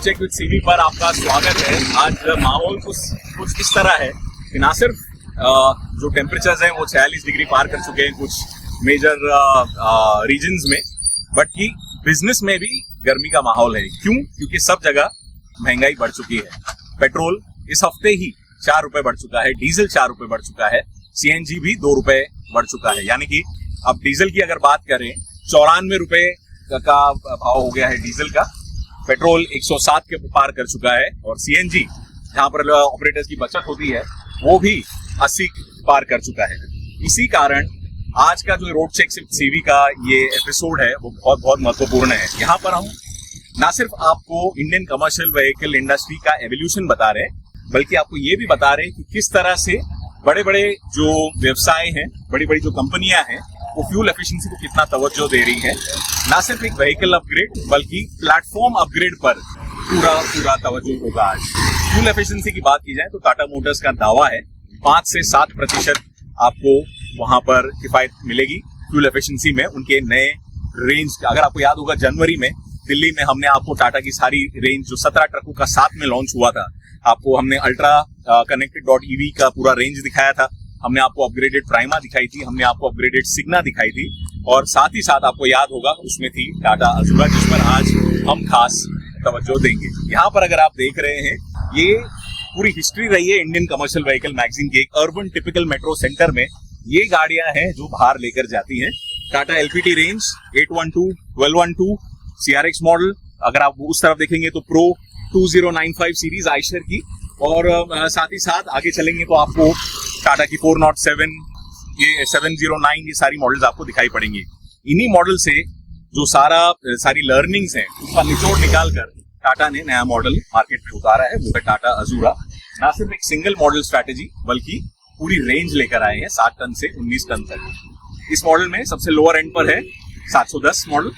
Check with CV पर आपका स्वागत है। आज माहौल कुछ इस तरह है कि ना सिर्फ जो टेम्परेचर्स हैं वो 46 डिग्री पार कर चुके हैं कुछ मेजर रीजन्स में, बट कि बिजनेस में भी गर्मी का माहौल है। क्यों? क्योंकि सब जगह महंगाई बढ़ चुकी है। पेट्रोल इस हफ्ते ही 4 रुपए बढ़ चुका है, डीजल 4 रुपए बढ़ चुका है, सीएनजी भी 2 रुपए बढ़ चुका है। यानी कि अब डीजल की अगर बात करें 94 रुपए का भाव हो गया है डीजल का, पेट्रोल 107 के पार कर चुका है और सीएनजी जहां पर ऑपरेटर्स की बचत होती है वो भी 80 पार कर चुका है। इसी कारण आज का जो रोड चेक सीवी का ये एपिसोड है वो बहुत बहुत महत्वपूर्ण है। यहाँ पर हम ना सिर्फ आपको इंडियन कमर्शियल व्हीकल इंडस्ट्री का एवोल्यूशन बता रहे हैं, बल्कि आपको ये भी बता रहे हैं कि किस तरह से बड़े बड़े जो व्यवसाय हैं, बड़ी बड़ी जो कंपनियां हैं, वो फ्यूल एफिशिएंसी को कितना तवज्जो दे रही है। ना सिर्फ एक व्हीकल अपग्रेड बल्कि प्लेटफॉर्म अपग्रेड पर पूरा तवज्जो होगा। आज फ्यूल एफिशिएंसी की बात की जाए तो टाटा मोटर्स का दावा है 5 से 7% आपको वहां पर किफायत मिलेगी फ्यूल एफिशिएंसी में। उनके नए रेंज, अगर आपको याद होगा जनवरी में दिल्ली में हमने आपको टाटा की सारी रेंज जो 17 ट्रकों का साथ में लॉन्च हुआ था, आपको हमने अल्ट्रा कनेक्टेड .ev का पूरा रेंज दिखाया था, हमने आपको अपग्रेडेड प्राइमा दिखाई थी, हमने आपको अपग्रेडेड सिग्ना दिखाई थी और साथ ही साथ आपको याद होगा उसमें थी टाटा अजूरा, जिस पर आज हम खास तवज्जो देंगे। यहाँ पर अगर आप देख रहे हैं ये पूरी हिस्ट्री रही है इंडियन कमर्शियल व्हीकल मैगजीन के एक अर्बन टिपिकल मेट्रो सेंटर में। ये गाड़ियां हैं जो बाहर लेकर जाती हैं। Tata LPT range 812, 1212 CRX model, अगर आप उस तरफ देखेंगे तो प्रो 2095 सीरीज आइशर की, और साथ ही साथ आगे चलेंगे तो आपको टाटा की 407, ये 709, ये सारी मॉडल्स आपको दिखाई पड़ेंगी। इन्हीं मॉडल से जो सारी लर्निंग्स हैं उसका निचोड़ निकाल कर टाटा ने नया मॉडल मार्केट में उतारा है, वो है टाटा अजूरा। ना सिर्फ एक सिंगल मॉडल स्ट्रैटेजी बल्कि पूरी रेंज लेकर आए हैं 7 टन से 19 टन तक। इस मॉडल में सबसे लोअर एंड पर है 710 मॉडल,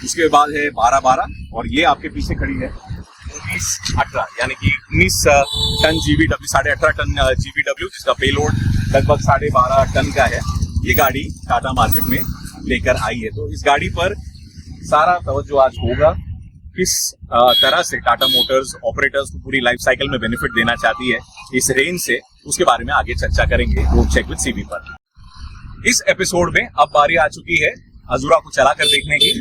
उसके बाद है 1212 और ये आपके पीछे खड़ी है 1918, यानी कि 19 टन GVW, 18.5 टन GVW, जिसका पेलोड लगभग 12.5 टन का है। ये गाड़ी टाटा मार्केट में लेकर आई है। तो इस गाड़ी पर सारा तवज्जो आज होगा, किस तरह से टाटा मोटर्स ऑपरेटर्स को पूरी लाइफ साइकिल में बेनिफिट देना चाहती है इस रेंज से, उसके बारे में आगे चर्चा करेंगे रोड चेक विद सीवी पर। इस एपिसोड में अब बारी आ चुकी है अजूरा को चला कर देखने की।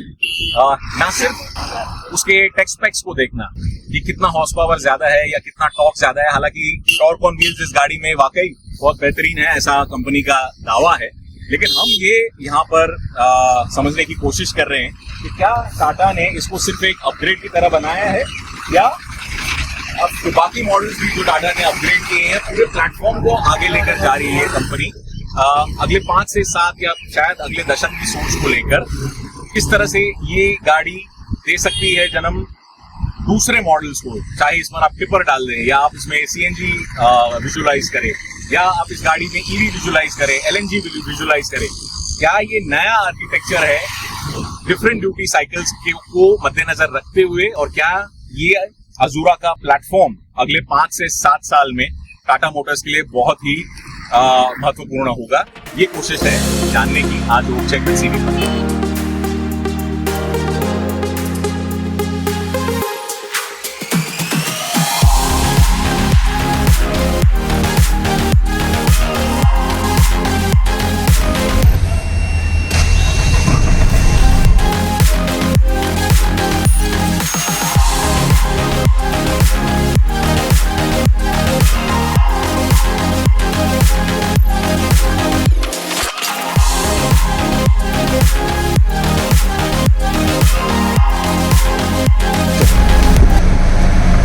ना सिर्फ उसके टेक स्पेक्स को देखना कि कितना हॉर्स पावर ज्यादा है या कितना टॉर्क ज्यादा है, हालांकि टॉर्क ऑन व्हील्स इस गाड़ी में वाकई बहुत बेहतरीन है, ऐसा कंपनी का दावा है। लेकिन हम ये यहाँ पर समझने की कोशिश कर रहे हैं कि क्या टाटा ने इसको सिर्फ एक अपग्रेड की तरह बनाया है या अब तो बाकी मॉडल्स भी जो टाटा ने अपग्रेड किए हैं पूरे प्लेटफॉर्म को आगे लेकर जा रही है कंपनी अगले 5 से 7 या शायद अगले दशक की सोच को लेकर। किस तरह से ये गाड़ी दे सकती है जन्म दूसरे मॉडल्स को, चाहे इसमें आप टिपर डाल दें या आप इसमें सीएनजी विजुलाइज करें या आप इस गाड़ी में ईवी विजुलाइज करें, एलएनजी विजुलाइज करें। क्या ये नया आर्किटेक्चर है डिफरेंट ड्यूटी साइकिल्स को मद्देनजर रखते हुए, और क्या ये अजूरा का प्लेटफॉर्म अगले 5 से 7 साल में टाटा मोटर्स के लिए बहुत ही महत्वपूर्ण होगा? ये कोशिश है जानने की आज रोड चेक विद सीवी पर।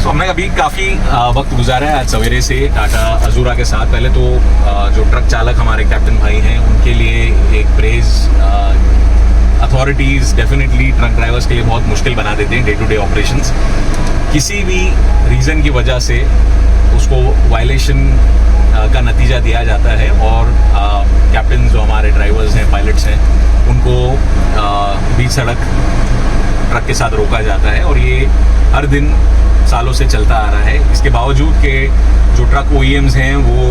हमने अभी काफ़ी वक्त गुजारा है आज सवेरे से टाटा अजूरा के साथ। पहले तो जो ट्रक चालक हमारे कैप्टन भाई हैं उनके लिए एक praise, authorities definitely truck drivers के लिए बहुत मुश्किल बना देते हैं डे टू डे ऑपरेशंस। किसी भी रीज़न की वजह से उसको वायलेशन का नतीजा दिया जाता है और कैप्टन जो हमारे ड्राइवर्स हैं, पायलट्स हैं, उनको बीच सड़क ट्रक के साथ रोका जाता है और ये हर दिन सालों से चलता आ रहा है। इसके बावजूद के जो ट्रक OEMs हैं वो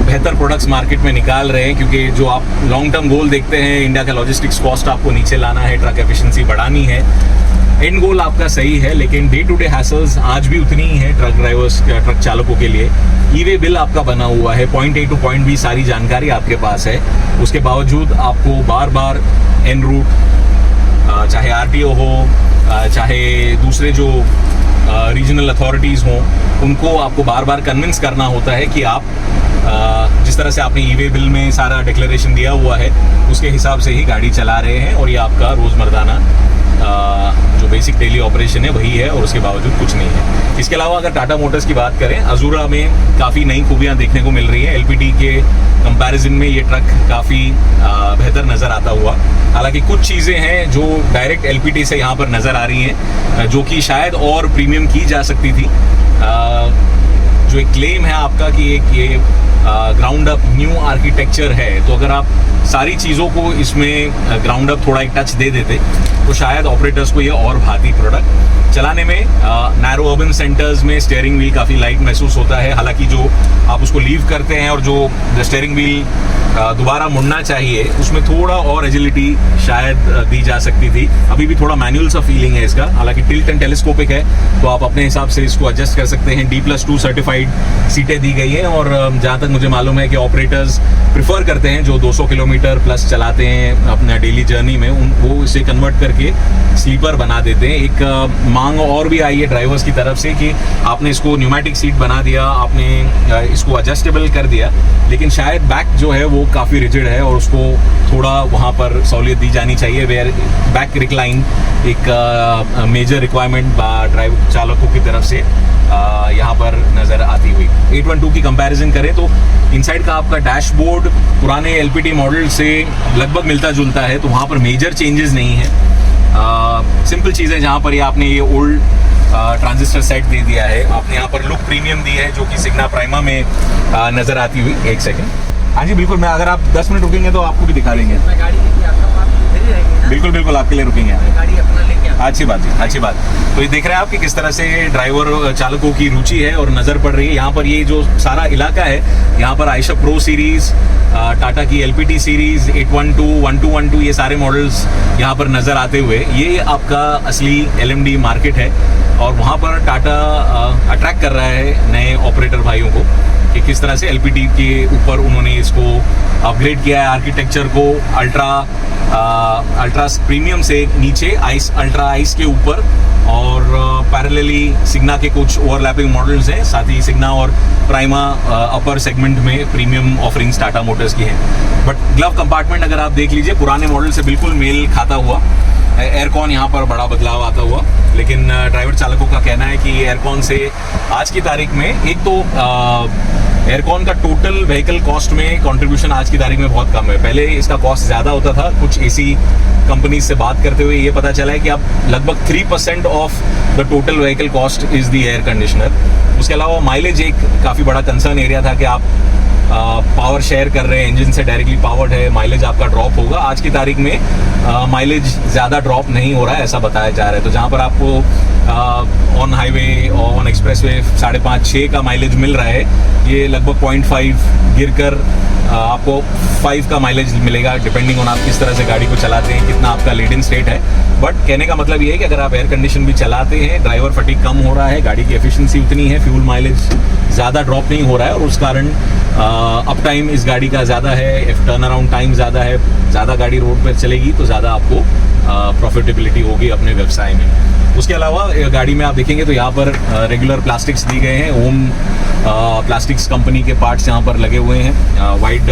बेहतर प्रोडक्ट्स मार्केट में निकाल रहे हैं, क्योंकि जो आप लॉन्ग टर्म गोल देखते हैं, इंडिया का लॉजिस्टिक्स कॉस्ट आपको नीचे लाना है, ट्रक एफिशिएंसी बढ़ानी है, एंड गोल आपका सही है, लेकिन डे टू डे हैसल्स आज भी उतनी ही है ट्रक ड्राइवर्स, ट्रक चालकों के लिए। ई-वे बिल आपका बना हुआ है, point A to point B सारी जानकारी आपके पास है, उसके बावजूद आपको बार बार एन रूट, चाहे आरटीओ हो, चाहे दूसरे जो रीजनल अथॉरिटीज़ हों, उनको आपको बार बार कन्विंस करना होता है कि आप जिस तरह से आपने ई-वे बिल में सारा डिक्लेरेशन दिया हुआ है उसके हिसाब से ही गाड़ी चला रहे हैं, और ये आपका रोज़मर्राना जो बेसिक डेली ऑपरेशन है वही है, और उसके बावजूद कुछ नहीं है। इसके अलावा अगर टाटा मोटर्स की बात करें, अजूरा में काफ़ी नई खूबियाँ देखने को मिल रही हैं। एलपीटी के कंपैरिजन में ये ट्रक काफ़ी बेहतर नज़र आता हुआ। हालांकि कुछ चीज़ें हैं जो डायरेक्ट एलपीटी से यहाँ पर नज़र आ रही हैं, जो कि शायद और प्रीमियम की जा सकती थी। जो एक क्लेम है आपका कि एक ये ग्राउंड अप न्यू आर्किटेक्चर है, तो अगर आप सारी चीज़ों को इसमें ग्राउंड अप थोड़ा एक टच दे देते तो शायद ऑपरेटर्स को ये और भाती प्रोडक्ट चलाने में। नैरो अर्बन सेंटर्स में स्टीयरिंग व्हील काफ़ी लाइट महसूस होता है, हालांकि जो आप उसको लीव करते हैं और जो स्टीयरिंग व्हील दोबारा मुड़ना चाहिए उसमें थोड़ा और एजिलिटी शायद दी जा सकती थी। अभी भी थोड़ा मैनुअल सा फीलिंग है इसका, हालांकि टिल्ट एंड टेलीस्कोपिक है तो आप अपने हिसाब से इसको एडजस्ट कर सकते हैं। D+2 सर्टिफाइड सीटें दी गई हैं, और जहाँ तक मुझे मालूम है कि ऑपरेटर्स प्रिफर करते हैं जो 200 किलोमीटर प्लस चलाते हैं अपना डेली जर्नी में, वो इसे कन्वर्ट करके स्लीपर बना देते हैं। एक मांग और भी आई है ड्राइवर्स की तरफ से कि आपने इसको न्यूमेटिक सीट बना दिया, आपने इसको एडजस्टेबल कर दिया, लेकिन शायद बैक जो है वो काफ़ी रिजिड है और उसको थोड़ा वहाँ पर सहूलियत दी जानी चाहिए। वेयर बैक रिक्लाइन एक मेजर रिक्वायरमेंट ड्राइवर चालकों की तरफ से यहाँ पर नज़र आती हुई। 812 की कंपैरिजन करें तो इनसाइड का आपका डैशबोर्ड पुराने एलपीटी मॉडल से लगभग मिलता जुलता है, तो वहाँ पर मेजर चेंजेस नहीं है। सिंपल चीज़ें जहाँ पर ये आपने ये ओल्ड ट्रांजिस्टर सेट दे दिया है, आपने यहाँ पर लुक प्रीमियम दी है जो कि सिग्ना प्राइमा में नज़र आती हुई। एक सेकेंड, हाँ जी बिल्कुल, मैं अगर आप 10 मिनट रुकेंगे तो आपको भी दिखा देंगे। मैं गाड़ी लेके आता हूँ, आप इधर ही रहेंगे? बिल्कुल बिल्कुल, आपके लिए रुकेंगे। गाड़ी अपना लेके आता हूँ। अच्छी बात जी, अच्छी बात। तो ये देख रहे हैं आप कि किस तरह से ड्राइवर चालकों की रुचि है और नज़र पड़ रही है। यहाँ पर ये जो सारा इलाका है, यहाँ पर आयशा प्रो सीरीज़, टाटा की एलपीटी सीरीज़, 812, 1212, ये सारे मॉडल्स यहाँ पर नज़र आते हुए, ये आपका असली LMD मार्केट है। और वहाँ पर टाटा अट्रैक्ट कर रहा है नए ऑपरेटर भाइयों को कि किस तरह से एलपीटी के ऊपर उन्होंने इसको अपग्रेड किया है आर्किटेक्चर को। अल्ट्रा प्रीमियम से नीचे आइस, अल्ट्रा आइस के ऊपर, और पैरेलली सिग्ना के कुछ ओवरलैपिंग मॉडल्स हैं, साथ ही सिग्ना और प्राइमा अपर सेगमेंट में प्रीमियम ऑफरिंग्स टाटा मोटर्स की हैं। बट ग्लव कंपार्टमेंट अगर आप देख लीजिए, पुराने मॉडल से बिल्कुल मेल खाता हुआ। एयरकॉन यहाँ पर बड़ा बदलाव आता हुआ, लेकिन ड्राइवर चालकों का कहना है कि एयरकॉन से आज की तारीख में, एक तो एयरकॉन का टोटल व्हीकल कॉस्ट में कंट्रीब्यूशन आज की तारीख में बहुत कम है। पहले इसका कॉस्ट ज़्यादा होता था। कुछ एसी कंपनी से बात करते हुए ये पता चला है कि अब लगभग 3% of the total vehicle cost is the air conditioner. उसके अलावा माइलेज एक काफ़ी बड़ा कंसर्न एरिया था कि आप पावर शेयर कर रहे हैं, इंजन से डायरेक्टली पावर्ड है, माइलेज आपका ड्रॉप होगा। आज की तारीख में माइलेज ज़्यादा ड्रॉप नहीं हो रहा है, ऐसा बताया जा रहा है। तो जहाँ पर आपको ऑन हाईवे और ऑन एक्सप्रेसवे 5.5-6 का माइलेज मिल रहा है, ये लगभग 0.5 गिरकर आपको 5 का माइलेज मिलेगा, डिपेंडिंग ऑन आप किस तरह से गाड़ी को चलाते हैं, कितना आपका लीड इन स्टेट है। बट कहने का मतलब ये है कि अगर आप एयर कंडीशन भी चलाते हैं, ड्राइवर फटीग कम हो रहा है, गाड़ी की एफिशिएंसी उतनी है, फ्यूल माइलेज ज़्यादा ड्रॉप नहीं हो रहा है, और उस कारण अप टाइम इस गाड़ी का ज़्यादा है, टर्न अराउंड टाइम ज़्यादा है, ज़्यादा गाड़ी रोड पर चलेगी तो ज़्यादा आपको प्रॉफिटेबिलिटी होगी अपने व्यवसाय में। उसके अलावा गाड़ी में आप देखेंगे तो यहाँ पर रेगुलर प्लास्टिक्स दी गए हैं। ओम प्लास्टिक्स कंपनी के पार्ट्स यहाँ पर लगे हुए हैं। वाइड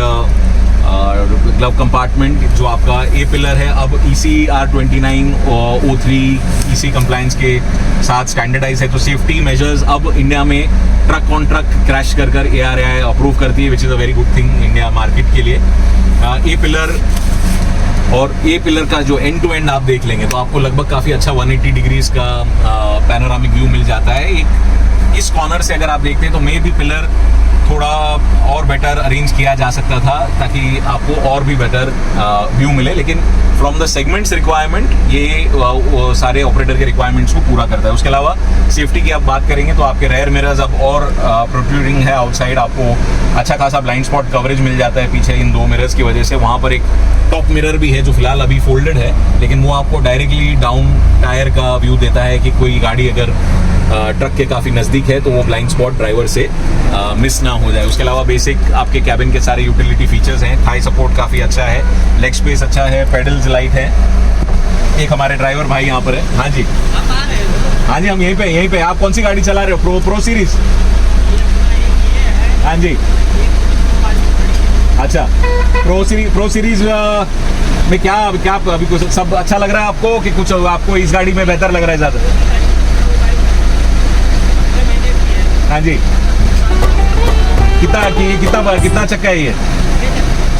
ग्लव कंपार्टमेंट जो आपका ए पिलर है, अब ECR 2903 EC कंप्लायंस के साथ स्टैंडर्डाइज है। तो सेफ्टी मेजर्स अब इंडिया में ट्रक ऑन ट्रक क्रैश कर ARAI अप्रूव करती है, which is a very good thing India market के लिए। ए पिलर और ए पिलर का जो एंड टू एंड आप देख लेंगे तो आपको लगभग काफ़ी अच्छा 180 डिग्रीज का पैनोरामिक व्यू मिल जाता है। एक इस कॉर्नर से अगर आप देखते हैं तो मे भी पिलर थोड़ा और बेटर अरेंज किया जा सकता था ताकि आपको और भी बेटर व्यू मिले, लेकिन फ्रॉम द सेगमेंट्स रिक्वायरमेंट ये वो सारे ऑपरेटर के रिक्वायरमेंट्स को पूरा करता है। उसके अलावा सेफ्टी की आप बात करेंगे तो आपके रेयर मिरर्स अब और प्रोट्रूडिंग है आउटसाइड, आपको अच्छा खासा ब्लाइंड स्पॉट कवरेज मिल जाता है पीछे इन 2 मिरर्स की वजह से। वहाँ पर एक टॉप मिरर भी है जो फिलहाल अभी फोल्डेड है, लेकिन वो आपको डायरेक्टली डाउन टायर का व्यू देता है कि कोई गाड़ी अगर ट्रक के काफ़ी नज़दीक है तो वो ब्लाइंड स्पॉट ड्राइवर से मिस ना हो जाए। उसके अलावा बेसिक आपके कैबिन के सारे यूटिलिटी फीचर्स हैं, थाई सपोर्ट काफ़ी अच्छा है, लेग स्पेस अच्छा है, पेडल्स लाइट है। एक हमारे ड्राइवर भाई यहाँ पर है। हाँ जी, आप आ रहे हो? हाँ जी, हम यहीं पे। आप कौन सी गाड़ी चला रहे हो? Pro series? हाँ जी, अच्छा। प्रो सीरीज में क्या अभी कुछ सब अच्छा लग रहा है आपको कि कुछ आपको इस गाड़ी में बेहतर लग रहा है ज़्यादा? हाँ जी, कितना चक्का है ये?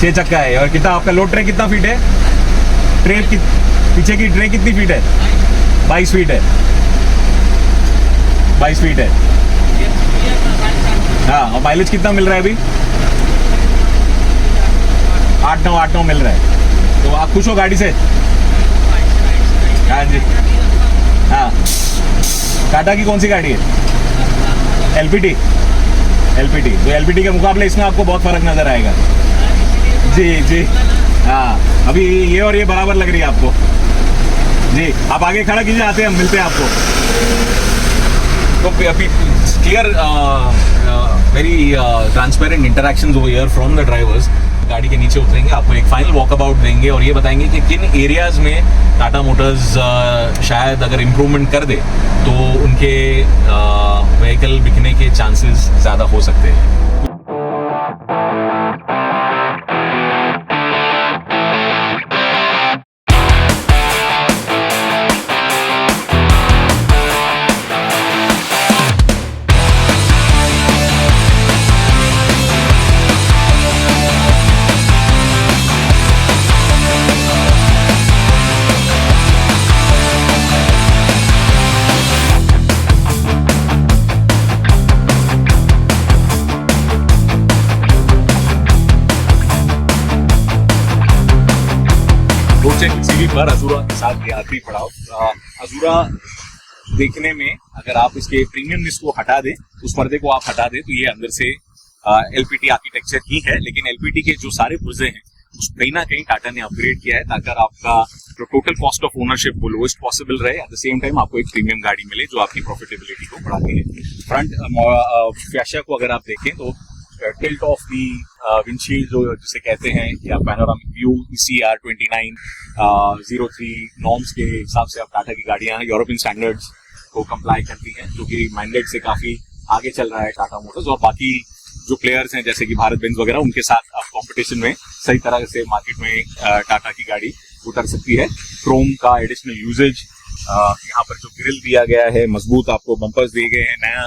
6 चक्का है। और कितना आपका लोड ट्रे कितना फीट है? पीछे की ट्रे कितनी फीट है? 22 फीट है। 22 फीट है। हाँ, और माइलेज कितना मिल रहा है अभी? 8-9 मिल रहा है। तो आप खुश हो गाड़ी से? हाँ जी, हाँ। टाटा की कौन सी गाड़ी है? LPT। तो LPT के मुकाबले इसमें आपको बहुत फर्क नजर आएगा। जी, हाँ, अभी ये और ये बराबर लग रही है आपको। जी, आप आगे खड़ा कीजिए, आते हैं हम, मिलते हैं आपको। तो अभी clear very transparent interactions over here from the drivers. गाड़ी के नीचे उतरेंगे, आपको एक फाइनल वॉकअबाउट देंगे और ये बताएंगे कि किन एरियाज में टाटा मोटर्स शायद अगर इम्प्रूवमेंट कर दे तो उनके व्हीकल बिकने के चांसेस ज़्यादा हो सकते हैं। सीवी पर अजूरा के साथ ये आखिरी पड़ाव। अजूरा देखने में अगर आप इसके प्रीमियमनेस को हटा दें, उस पर्दे को आप हटा दें, तो ये अंदर से LPT आर्किटेक्चर ही है, लेकिन LPT के जो सारे पुर्जे हैं उस कहीं ना कहीं टाटा ने अपग्रेड किया है ताकि आपका जो टोटल कॉस्ट ऑफ ओनरशिप वो लोएस्ट पॉसिबल रहे, एट द सेम टाइम आपको एक प्रीमियम गाड़ी मिले जो आपकी प्रॉफिटेबिलिटी को बढ़ाती है। फ्रंट फैशिया को अगर आप देखें तो टिल्ट ऑफ दी विंडशील्ड जो जिसे कहते हैं या पैनोरामिक व्यू ECR 2903 नॉर्म्स के हिसाब से अब टाटा की गाड़ियां यूरोपियन स्टैंडर्ड्स को कंप्लाई करती हैं, जो कि मैंडेट से काफी आगे चल रहा है टाटा मोटर्स। और बाकी जो प्लेयर्स हैं जैसे कि भारत बेंज वगैरह, उनके साथ अब कंपटीशन में सही तरह से मार्केट में टाटा की गाड़ी उतर सकती है। क्रोम का एडिशनल यूजेज, यहाँ पर जो ग्रिल दिया गया है, मजबूत आपको बम्पर्स दिए गए हैं, नया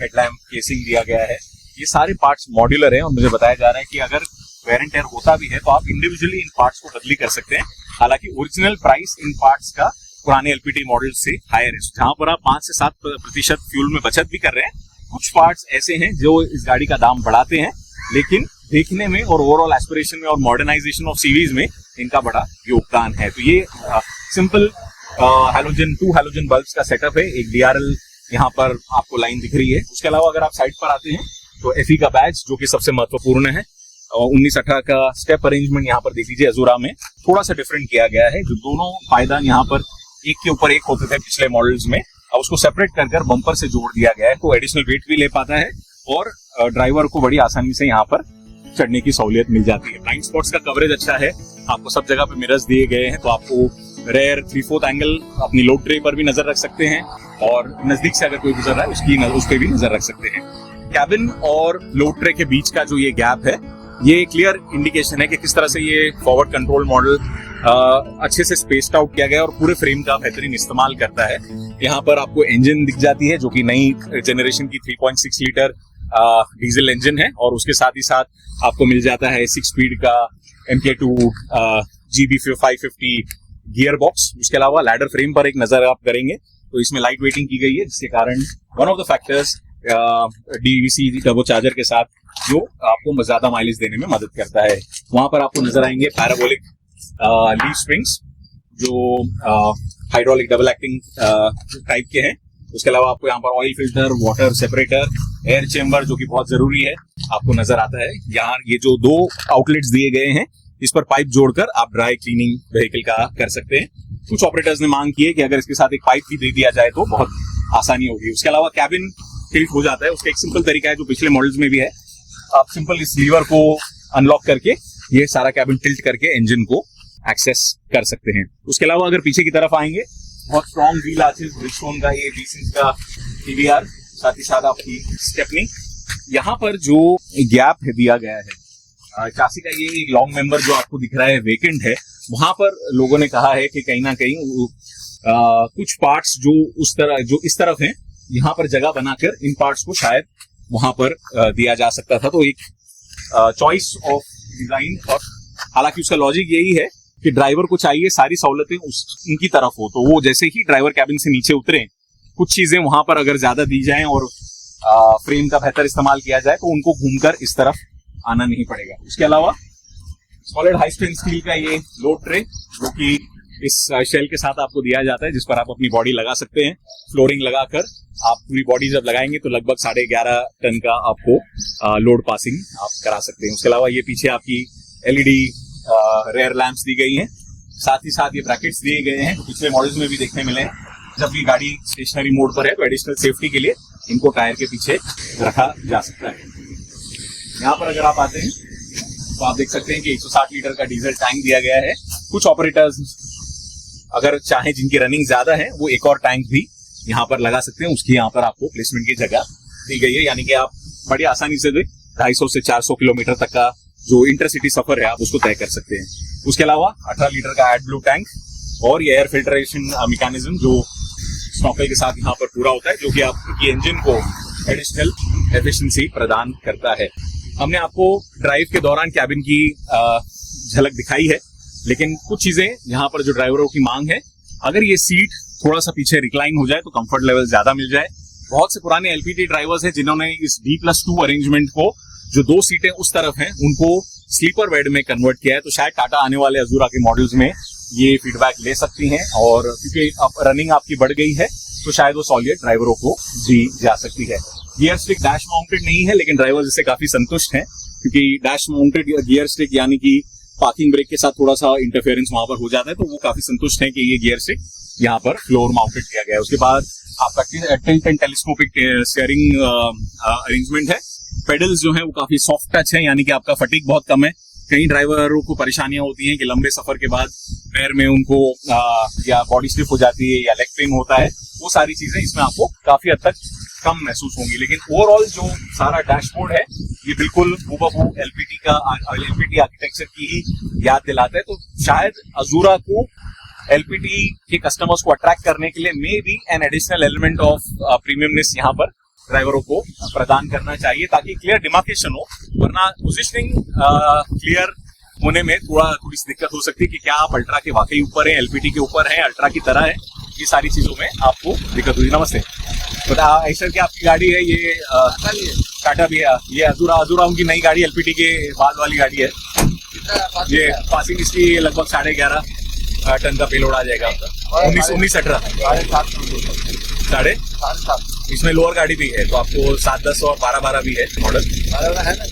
हेडलैम्प केसिंग दिया गया है, ये सारे पार्ट्स मॉड्यूलर हैं और मुझे बताया जा रहा है कि अगर वेयर एंड टेयर होता भी है तो आप इंडिविजुअली इन पार्ट्स को बदली कर सकते हैं। हालांकि ओरिजिनल प्राइस इन पार्ट्स का पुराने LPT मॉडल से हायर है, जहां पर आप 5 से 7% फ्यूल में बचत भी कर रहे हैं। कुछ पार्ट्स ऐसे हैं जो इस गाड़ी का दाम बढ़ाते हैं, लेकिन देखने में और ओवरऑल एस्पिरेशन में और मॉडर्नाइजेशन ऑफ सीरीज में इनका बड़ा योगदान है। तो ये सिंपल टू हैलोजन बल्ब्स का सेटअप है। एक DRL यहाँ पर आपको लाइन दिख रही है। उसके अलावा अगर आप साइड पर आते हैं तो FE का बैच जो कि सबसे महत्वपूर्ण है, और 1918 का स्टेप अरेंजमेंट यहाँ पर देख लीजिए। अजूरा में थोड़ा सा डिफरेंट किया गया है, जो दोनों पायदान यहाँ पर एक के ऊपर एक होते थे पिछले मॉडल्स में, अब उसको सेपरेट कर बम्पर से जोड़ दिया गया है, तो एडिशनल वेट भी ले पाता है और ड्राइवर को बड़ी आसानी से यहाँ पर चढ़ने की सहूलियत मिल जाती है। ब्लाइंड स्पॉट्स का कवरेज अच्छा है, आपको सब जगह पे मिरर्स दिए गए हैं, तो आपको रेयर 3/4 एंगल अपनी लोड ट्रे पर भी नजर रख सकते हैं और नजदीक से अगर कोई गुजर रहा है उस पर भी नजर रख सकते हैं। कैबिन और लोड ट्रे के बीच का जो ये गैप है, ये क्लियर इंडिकेशन है कि किस तरह से ये फॉरवर्ड कंट्रोल मॉडल अच्छे से स्पेस्ड आउट किया गया और पूरे फ्रेम का बेहतरीन इस्तेमाल करता है। यहाँ पर आपको इंजन दिख जाती है जो कि नई जनरेशन की 3.6 लीटर डीजल इंजन है, और उसके साथ ही साथ आपको मिल जाता है 6 स्पीड का MK2 GB550 गियर बॉक्स। उसके अलावा लैडर फ्रेम पर एक नजर आप करेंगे तो इसमें लाइट वेटिंग की गई है, जिसके कारण one of the factors DVC turbo charger के साथ, जो आपको ज्यादा माइलेज देने में मदद करता है। वहां पर आपको नजर आएंगे पैराबोलिक लीफ स्प्रिंग्स, जो हाइड्रोलिक डबल एक्टिंग टाइप के हैं। उसके अलावा आपको यहाँ पर oil filter, water separator, air chamber, जो कि बहुत जरूरी है, आपको नजर आता है। यहाँ ये जो 2 आउटलेट्स दिए गए हैं, इस पर पाइप जोड़कर आप ड्राई क्लीनिंग व्हीकल का कर सकते हैं। कुछ ऑपरेटर्स ने मांग की है कि अगर इसके साथ एक पाइप भी दे दिया जाए तो बहुत आसानी होगी। उसके अलावा कैबिन टिल्ट हो जाता है, उसका एक सिंपल तरीका है जो पिछले मॉडल्स में भी है। आप सिंपल इस लीवर को अनलॉक करके ये सारा कैबिन टिल्ट करके इंजन को एक्सेस कर सकते हैं। उसके अलावा अगर पीछे की तरफ आएंगे, बहुत स्ट्रॉन्ग व्हील आर्चेस, ब्रिजस्टोन का ये 20 इंच का TBR, साथ ही साथ आपकी स्टेपनी। यहाँ पर जो गैप है दिया गया है चासी का, ये लॉन्ग मेंबर जो आपको दिख रहा है वेकेंट है, वहां पर लोगों ने कहा है कि कहीं ना कहीं कुछ पार्ट्स जो इस तरफ हैं, यहाँ पर जगह बनाकर इन पार्ट्स को शायद वहां पर दिया जा सकता था। तो एक चॉइस ऑफ डिजाइन, और हालांकि उसका लॉजिक यही है कि ड्राइवर को चाहिए सारी सहूलतें उनकी तरफ हो, तो वो जैसे ही ड्राइवर कैबिन से नीचे उतरे, कुछ चीजें वहां पर अगर ज्यादा दी जाएं और फ्रेम का बेहतर इस्तेमाल किया जाए तो उनको घूमकर इस तरफ आना नहीं पड़ेगा। उसके अलावा सॉलिड हाई स्ट्रेंथ स्टील का ये लोड ट्रे, जो कि इस शेल के साथ आपको दिया जाता है, जिस पर आप अपनी बॉडी लगा सकते हैं। फ्लोरिंग लगाकर आप पूरी बॉडी जब लगाएंगे तो लगभग 11.5 टन का आपको लोड पासिंग आप करा सकते हैं। उसके अलावा ये पीछे आपकी LED रेयर लैंप्स दी गई हैं, साथ ही साथ ये ब्रैकेट्स दिए गए हैं, पिछले मॉडल्स में भी देखने मिले हैं। जब भी गाड़ी स्टेशनरी मोड पर है तो एडिशनल सेफ्टी के लिए इनको टायर के पीछे रखा जा सकता है। यहाँ पर अगर आप आते हैं तो आप देख सकते हैं कि 160 लीटर का डीजल टैंक दिया गया है। कुछ ऑपरेटर्स अगर चाहें, जिनकी रनिंग ज्यादा है, वो एक और टैंक भी यहाँ पर लगा सकते हैं। उसकी यहाँ पर आपको प्लेसमेंट की जगह दी गई है, यानी कि आप बड़ी आसानी से 250 से 400 किलोमीटर तक का जो इंटरसिटी सफर है आप उसको तय कर सकते हैं। उसके अलावा 18 लीटर का एडब्लू टैंक और ये एयर फिल्ट्रेशन मैकेनिज्म जो स्नॉकल के साथ यहाँ पर पूरा होता है, जो कि आपकी इंजन को एडिशनल एफिशिएंसी प्रदान करता है। हमने आपको ड्राइव के दौरान कैबिन की झलक दिखाई है, लेकिन कुछ चीजें यहाँ पर जो ड्राइवरों की मांग है, अगर ये सीट थोड़ा सा पीछे रिक्लाइन हो जाए तो कंफर्ट लेवल ज्यादा मिल जाए। बहुत से पुराने LPT ड्राइवर्स हैं जिन्होंने इस D+2 अरेंजमेंट को, जो 2 सीटें उस तरफ हैं, उनको स्लीपर बेड में कन्वर्ट किया है। तो शायद टाटा आने वाले अजूरा के मॉडल्स में ये फीडबैक ले सकती हैं, और क्योंकि अब रनिंग आपकी बढ़ गई है तो शायद वो सहूलियत ड्राइवरों को दी जा सकती है। गियर स्टिक डैश माउंटेड नहीं है, लेकिन ड्राइवर इससे काफी संतुष्ट हैं, क्योंकि डैश माउंटेड गियर स्टिक यानी कि पार्किंग ब्रेक के साथ थोड़ा सा इंटरफेरेंस वहां पर हो जाता है, तो वो काफी संतुष्ट है कि ये गियर स्टिक यहाँ पर फ्लोर माउंटेड किया गया है। उसके बाद आपका tilt and telescopic steering arrangement है। पेडल्स जो है वो काफी सॉफ्ट टच है, यानी कि आपका फटीग बहुत कम है। कई ड्राइवरों को परेशानियां होती हैं कि लंबे सफर के बाद पैर में उनको या बॉडी स्टिफ हो जाती है या लेग पेन होता है, वो सारी चीजें इसमें आपको काफी हद तक कम महसूस होंगी। लेकिन ओवरऑल जो सारा डैशबोर्ड है ये बिल्कुल हूबहू LPT आर्किटेक्चर की ही याद दिलाता है। तो शायद अजूरा को LPT के कस्टमर्स को अट्रैक्ट करने के लिए may be an additional element of premiumness यहाँ पर ड्राइवरों को प्रदान करना चाहिए, ताकि क्लियर डिमार्केशन हो। वरना पोजिशनिंग क्लियर होने में थोड़ी सी दिक्कत हो सकती है कि क्या आप अल्ट्रा के वाकई ऊपर है, LPT के ऊपर है, अल्ट्रा की तरह है, ये सारी चीजों में आपको दिक्कत हुई। नमस्ते, ऐसा की आपकी गाड़ी है, ये टाटा भी है, ये अजूरा उनकी नई गाड़ी LPT के बाद वाली गाड़ी है। ये पासिंग इसकी लगभग 11.5 टन का पेलोड आ जाएगा आपका। 19-18 7.5 इसमें लोअर गाड़ी भी है, तो आपको 7-10 और 12-12 भी है मॉडल।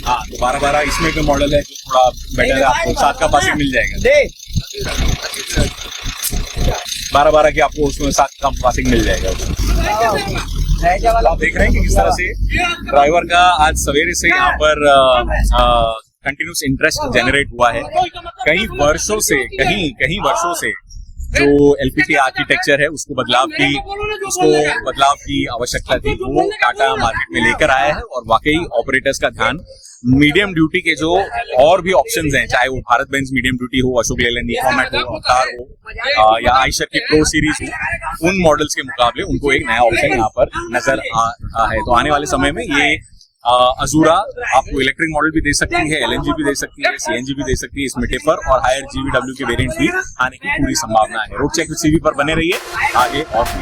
हाँ, तो 12-12 इसमें भी मॉडल है जो थोड़ा बेटर है, आपको 7 का पासिंग मिल जाएगा। 12-12 की आपको उसमें 7 का पासिंग मिल जाएगा। आप देख रहे हैं कि किस तरह से ड्राइवर का आज सवेरे से यहाँ पर कंटिन्यूस इंटरेस्ट जनरेट हुआ है। कई वर्षों से जो LPT आर्किटेक्चर है उसको बदलाव की आवश्यकता थी, वो टाटा मार्केट में लेकर आया है। और वाकई ऑपरेटर्स का ध्यान मीडियम ड्यूटी के जो और भी ऑप्शंस हैं, चाहे वो भारत बेंज मीडियम ड्यूटी हो, अशोक लेलैंड ई-फॉर्मेट हो, अवतार हो, या आयशर की प्रो सीरीज हो, उन मॉडल्स के मुकाबले उनको एक नया ऑप्शन यहाँ पर नजर आ रहा है। तो आने वाले समय में ये अजूरा आपको इलेक्ट्रिक मॉडल भी दे सकती है, LNG भी दे सकती है, CNG भी दे सकती है, इसमें टिपर और हायर GVW के वेरिएंट भी आने की पूरी संभावना है। रोड चेक विद CV पर बने रहिए, आगे और भी।